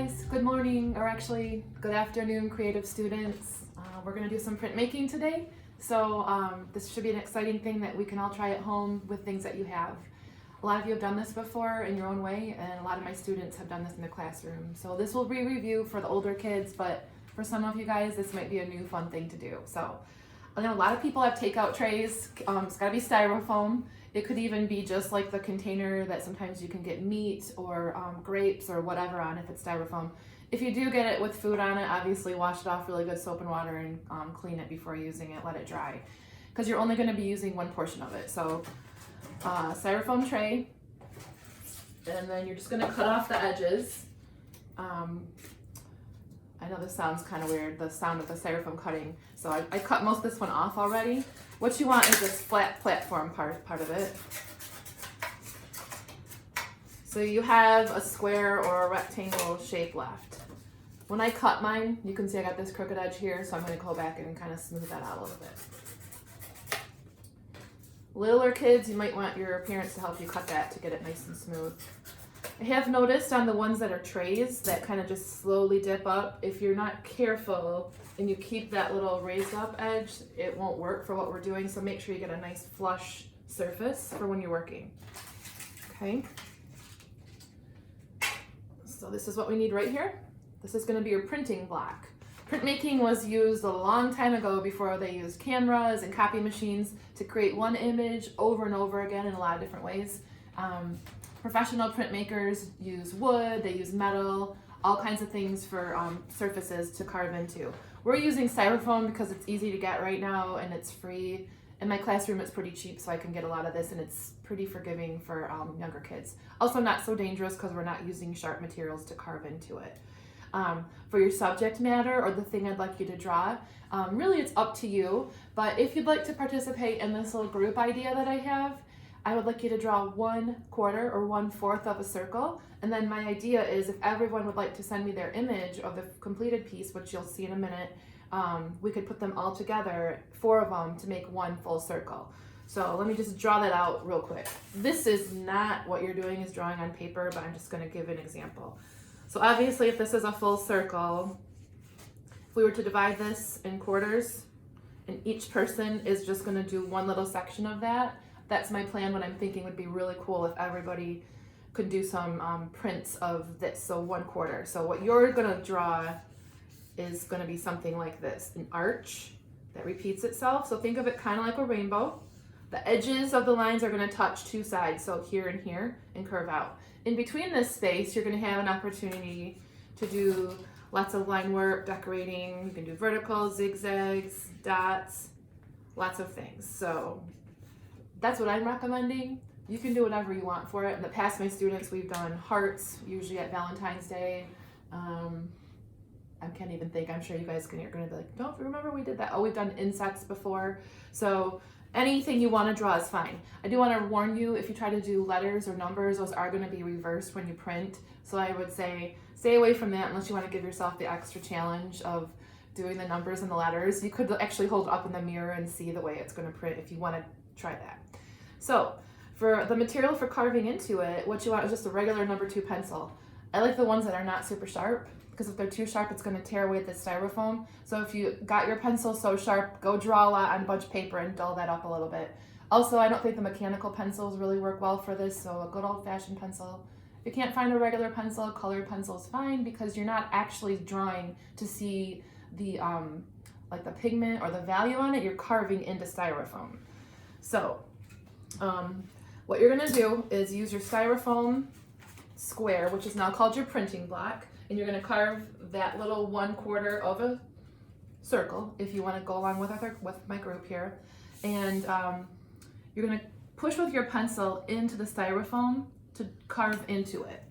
guys, good morning, or actually good afternoon, creative students. We're going to do some printmaking today. So this should be an exciting thing that we can all try at home with things that you have. A lot of you have done this before in your own way, and a lot of my students have done this in the classroom. So this will be a review for the older kids, but for some of you guys, this might be a new fun thing to do. So I know a lot of people have takeout trays. It's got to be styrofoam. It could even be just like the container that sometimes you can get meat or grapes or whatever on if it's styrofoam. If you do get it with food on it, obviously wash it off really good soap and water and clean it before using it, let it dry. Because you're only going to be using one portion of it. So styrofoam tray, and then you're just going to cut off the edges. I know this sounds kind of weird, the sound of the styrofoam cutting. So I cut most of this one off already. What you want is this flat platform part of it. So you have a square or a rectangle shape left. When I cut mine, you can see I got this crooked edge here, so I'm going to go back and kind of smooth that out a little bit. Littler kids, you might want your parents to help you cut that to get it nice and smooth. I have noticed on the ones that are trays that kind of just slowly dip up, if you're not careful and you keep that little raised up edge, it won't work for what we're doing. So make sure you get a nice flush surface for when you're working. Okay. So this is what we need right here. This is going to be your printing block. Printmaking was used a long time ago before they used cameras and copy machines to create one image over and over again in a lot of different ways. Professional printmakers use wood, they use metal, all kinds of things for surfaces to carve into. We're using styrofoam because it's easy to get right now and it's free. In my classroom it's pretty cheap, so I can get a lot of this, and it's pretty forgiving for younger kids. Also not so dangerous because we're not using sharp materials to carve into it. For your subject matter or the thing I'd like you to draw, really it's up to you, but if you'd like to participate in this little group idea that I have, I would like you to draw 1/4 or 1/4 of a circle, and then my idea is if everyone would like to send me their image of the completed piece, which you'll see in a minute, we could put them all together, 4 of them, to make one full circle. So let me just draw that out real quick. This is not what you're doing is drawing on paper, but I'm just going to give an example. So obviously if this is a full circle, if we were to divide this in quarters, and each person is just going to do one little section of that, that's my plan. What I'm thinking would be really cool if everybody could do some prints of this, so 1/4. So what you're gonna draw is gonna be something like this, an arch that repeats itself. So think of it kind of like a rainbow. The edges of the lines are gonna touch 2 sides, so here and here, and curve out. In between this space, you're gonna have an opportunity to do lots of line work, decorating. You can do verticals, zigzags, dots, lots of things. So that's what I'm recommending. You can do whatever you want for it. In the past, my students, we've done hearts, usually at Valentine's Day. I can't even think. I'm sure you guys are going to be like, don't remember we did that. Oh, we've done insects before. So anything you want to draw is fine. I do want to warn you, if you try to do letters or numbers, those are going to be reversed when you print. So I would say stay away from that unless you want to give yourself the extra challenge of doing the numbers and the letters. You could actually hold it up in the mirror and see the way it's going to print if you want to try that. So for the material for carving into it, what you want is just a regular number 2 pencil. I like the ones that are not super sharp, because if they're too sharp, it's going to tear away the styrofoam. So if you got your pencil so sharp, go draw a lot on a bunch of paper and dull that up a little bit. Also, I don't think the mechanical pencils really work well for this, so a good old-fashioned pencil. If you can't find a regular pencil, a colored pencil is fine, because you're not actually drawing to see the like the pigment or the value on it. You're carving into styrofoam. So what you're going to do is use your styrofoam square, which is now called your printing block, and you're going to carve that little 1/4 of a circle if you want to go along with my group here, and you're going to push with your pencil into the styrofoam to carve into it.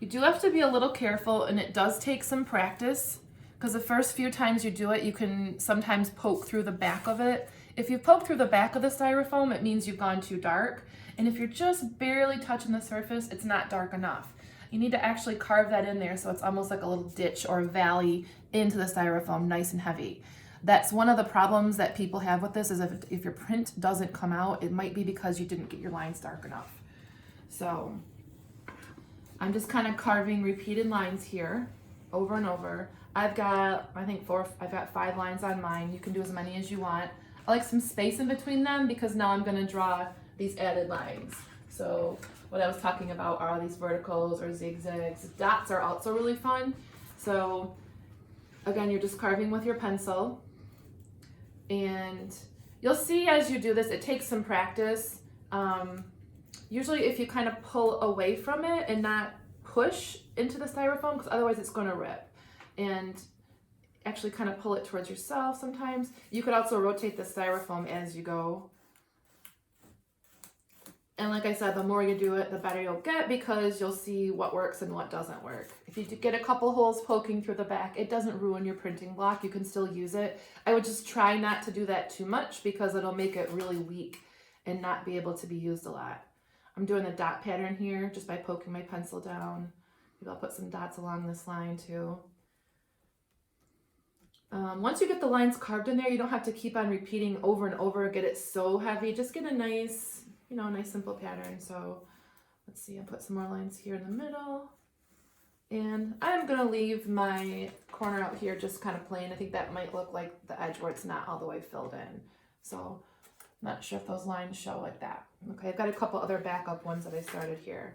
You do have to be a little careful, and it does take some practice, because the first few times you do it, you can sometimes poke through the back of it. If you poke through the back of the styrofoam, it means you've gone too dark. And if you're just barely touching the surface, it's not dark enough. You need to actually carve that in there so it's almost like a little ditch or a valley into the styrofoam, nice and heavy. That's one of the problems that people have with this, is if your print doesn't come out, it might be because you didn't get your lines dark enough. So I'm just kind of carving repeated lines here. over and over. I've got 5 lines on mine. You can do as many as you want. I like some space in between them because now I'm gonna draw these added lines. So what I was talking about are these verticals or zigzags. Dots are also really fun. So again, you're just carving with your pencil, and you'll see as you do this, it takes some practice. Usually if you kind of pull away from it and not push into the styrofoam, because otherwise it's going to rip, and actually kind of pull it towards yourself sometimes. You could also rotate the styrofoam as you go. And like I said, the more you do it, the better you'll get, because you'll see what works and what doesn't work. If you get a couple holes poking through the back, it doesn't ruin your printing block. You can still use it. I would just try not to do that too much because it'll make it really weak and not be able to be used a lot. I'm doing a dot pattern here just by poking my pencil down. Maybe I'll put some dots along this line too. Once you get the lines carved in there, you don't have to keep on repeating over and over, get it so heavy. Just get a nice, nice simple pattern. So let's see, I'll put some more lines here in the middle. And I'm gonna leave my corner out here just kind of plain. I think that might look like the edge where it's not all the way filled in. So I'm not sure if those lines show like that. Okay, I've got a couple other backup ones that I started here.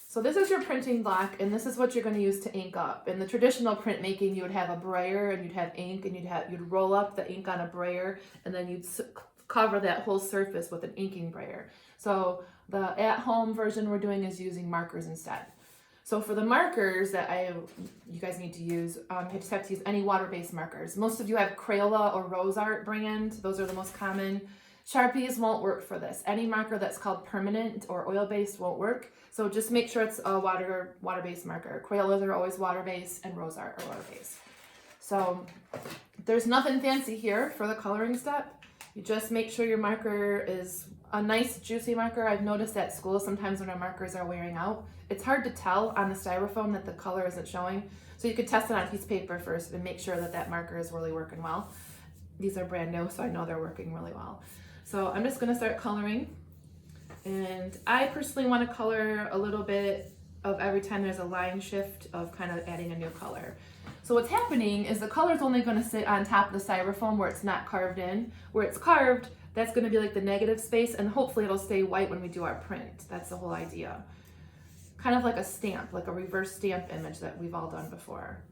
So this is your printing block, and this is what you're going to use to ink up. In the traditional printmaking, you would have a brayer and you'd have ink, and you'd roll up the ink on a brayer, and then you'd cover that whole surface with an inking brayer. So the at-home version we're doing is using markers instead. So for the markers that you guys need to use, you just have to use any water-based markers. Most of you have Crayola or Rose Art brand. Those are the most common. Sharpies won't work for this. Any marker that's called permanent or oil-based won't work. So just make sure it's a water-based marker. Crayolas are always water-based, and Rose Art are water-based. So there's nothing fancy here for the coloring step. You just make sure your marker is a nice juicy marker. I've noticed at school sometimes when our markers are wearing out, it's hard to tell on the styrofoam that the color isn't showing. So you could test it on a piece of paper first and make sure that that marker is really working well. These are brand new, so I know they're working really well. So I'm just gonna start coloring. And I personally want to color a little bit of every time there's a line shift of kind of adding a new color. So what's happening is the color is only going to sit on top of the styrofoam where it's not carved in. Where it's carved, that's going to be like the negative space, and hopefully it'll stay white when we do our print. That's the whole idea. Kind of like a stamp, like a reverse stamp image that we've all done before.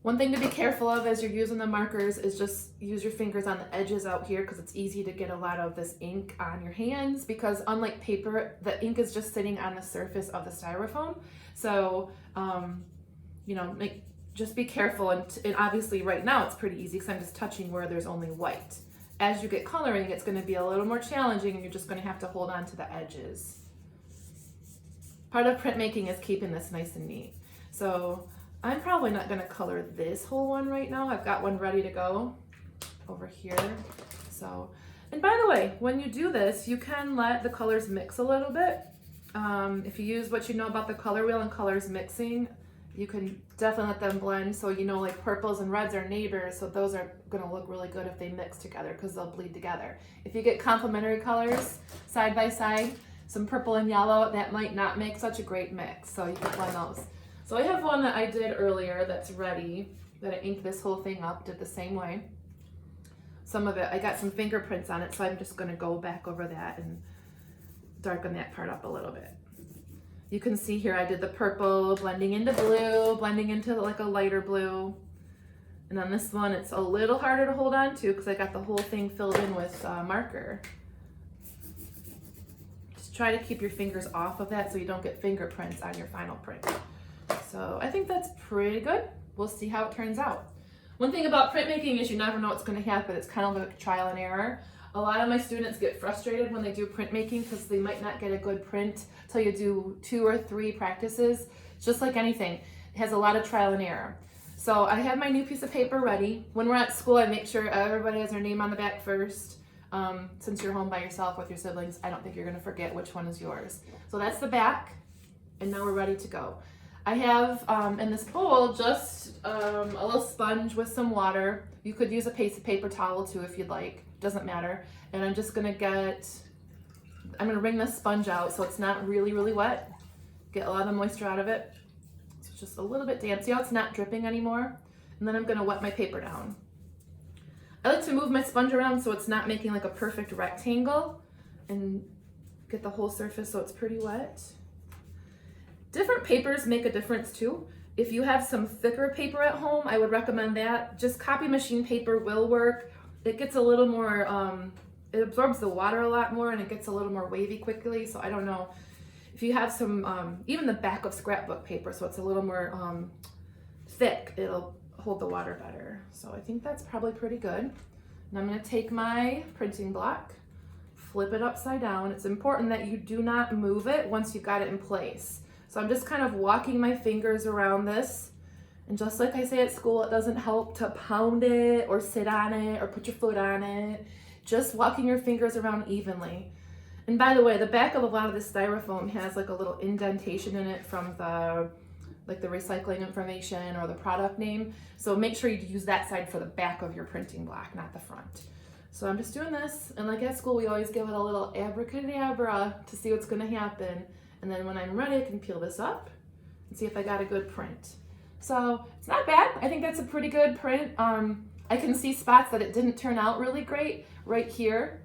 One thing to be careful of as you're using the markers is just use your fingers on the edges out here, because it's easy to get a lot of this ink on your hands, because unlike paper, the ink is just sitting on the surface of the styrofoam. So, just be careful. And obviously right now it's pretty easy because I'm just touching where there's only white. As you get coloring, it's going to be a little more challenging, and you're just going to have to hold on to the edges. Part of printmaking is keeping this nice and neat. So I'm probably not going to color this whole one right now. I've got one ready to go over here. So, and by the way, when you do this, you can let the colors mix a little bit. If you use what you know about the color wheel and colors mixing, you can definitely let them blend. So like purples and reds are neighbors, so those are going to look really good if they mix together, because they'll bleed together. If you get complementary colors side by side, some purple and yellow, that might not make such a great mix, so you can blend those. So I have one that I did earlier that's ready, that I inked this whole thing up, did the same way. Some of it, I got some fingerprints on it, so I'm just going to go back over that and darken that part up a little bit. You can see here I did the purple blending into blue, blending into like a lighter blue. And on this one, it's a little harder to hold on to because I got the whole thing filled in with marker. Just try to keep your fingers off of that so you don't get fingerprints on your final print. So I think that's pretty good. We'll see how it turns out. One thing about printmaking is you never know what's going to happen. It's kind of like trial and error. A lot of my students get frustrated when they do printmaking because they might not get a good print till you do 2 or 3 practices. It's just like anything. It has a lot of trial and error. So I have my new piece of paper ready. When we're at school, I make sure everybody has their name on the back first. Since you're home by yourself with your siblings, I don't think you're going to forget which one is yours. So that's the back, and now we're ready to go. I have in this bowl just a little sponge with some water. You could use a piece of paper towel too if you'd like. Doesn't matter. And I'm just gonna wring this sponge out so it's not really, really wet. Get a lot of moisture out of it. So just a little bit damp. See how it's not dripping anymore? And then I'm gonna wet my paper down. I like to move my sponge around so it's not making like a perfect rectangle and get the whole surface so it's pretty wet. Different papers make a difference too. If you have some thicker paper at home, I would recommend that. Just copy machine paper will work. It gets a little more, it absorbs the water a lot more and it gets a little more wavy quickly. So I don't know if you have some, even the back of scrapbook paper, so it's a little more thick, it'll hold the water better. So I think that's probably pretty good. And I'm gonna take my printing block, flip it upside down. It's important that you do not move it once you've got it in place. So I'm just kind of walking my fingers around this. And just like I say at school, it doesn't help to pound it or sit on it or put your foot on it. Just walking your fingers around evenly. And by the way, the back of a lot of this styrofoam has like a little indentation in it from the recycling information or the product name. So make sure you use that side for the back of your printing block, not the front. So I'm just doing this, and like at school, we always give it a little abracadabra to see what's gonna happen. And then when I'm ready, I can peel this up and see if I got a good print. So it's not bad. I think that's a pretty good print. I can see spots that it didn't turn out really great right here.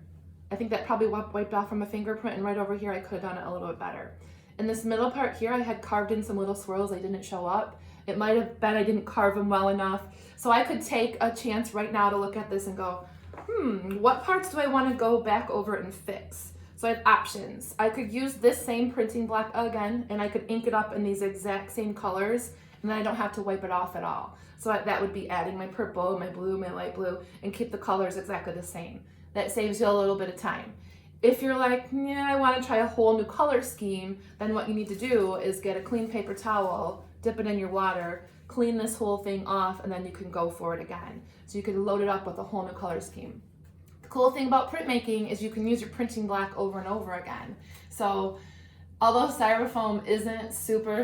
I think that probably wiped off from a fingerprint, and right over here, I could have done it a little bit better. In this middle part here, I had carved in some little swirls. They didn't show up. It might have been I didn't carve them well enough. So I could take a chance right now to look at this and go, what parts do I want to go back over and fix? So I have options. I could use this same printing block again, and I could ink it up in these exact same colors, and then I don't have to wipe it off at all. So that would be adding my purple, my blue, my light blue, and keep the colors exactly the same. That saves you a little bit of time. If you're like, yeah, I want to try a whole new color scheme, then what you need to do is get a clean paper towel, dip it in your water, clean this whole thing off, and then you can go for it again. So you can load it up with a whole new color scheme. The cool thing about printmaking is you can use your printing block over and over again. So although styrofoam isn't super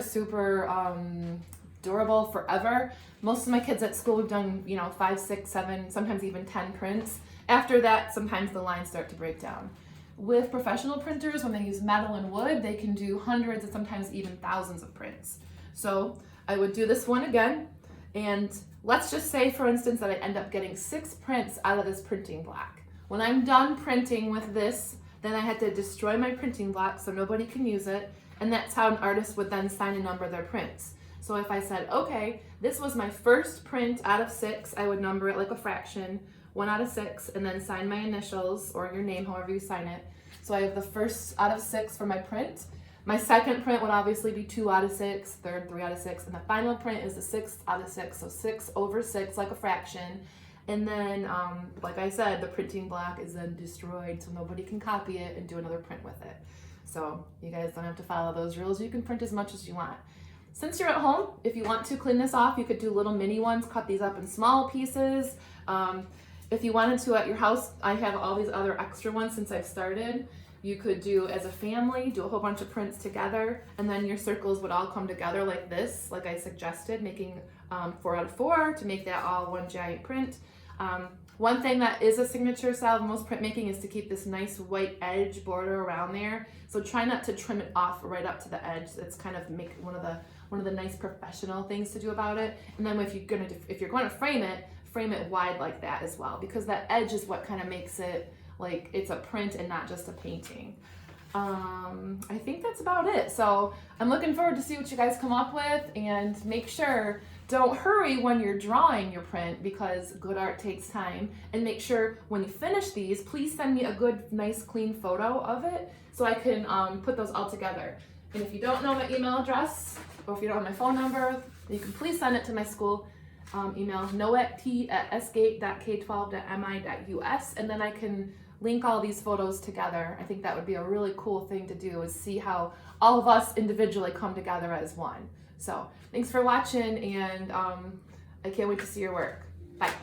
durable forever, most of my kids at school have done 5, 6, 7, sometimes even 10 prints. After that, sometimes the lines start to break down. With professional printers, when they use metal and wood, they can do hundreds and sometimes even thousands of prints. So I would do this one again, and let's just say, for instance, that I end up getting 6 prints out of this printing block. When I'm done printing with this, then I had to destroy my printing block so nobody can use it, and that's how an artist would then sign and number their prints. So if I said, okay, this was my first print out of 6, I would number it like a fraction, 1 out of 6, and then sign my initials or your name, however you sign it. So I have the first out of 6 for my print. My second print would obviously be 2 out of 6, third 3 out of 6, and the final print is the 6th out of 6, so 6 over 6 like a fraction. And then, like I said, the printing block is then destroyed so nobody can copy it and do another print with it. So you guys don't have to follow those rules. You can print as much as you want. Since you're at home, if you want to clean this off, you could do little mini ones, cut these up in small pieces. If you wanted to at your house, I have all these other extra ones since I've started. You could do as a family, do a whole bunch of prints together, and then your circles would all come together like this, like I suggested, making 4 out of 4 to make that all one giant print. One thing that is a signature style of most printmaking is to keep this nice white edge border around there. So try not to trim it off right up to the edge. That's kind of make one of the nice professional things to do about it. And then if you're going to frame it wide like that as well, because that edge is what kind of makes it like it's a print and not just a painting. I think that's about it. So I'm looking forward to see what you guys come up with, and make sure, don't hurry when you're drawing your print because good art takes time, and make sure when you finish these, please send me a good, nice, clean photo of it so I can put those all together. And if you don't know my email address, or if you don't have my phone number, you can please send it to my school email, noet@sgate.k12.mi.us, and then I can link all these photos together. I think that would be a really cool thing to do, is see how all of us individually come together as one. So thanks for watching, and I can't wait to see your work. Bye.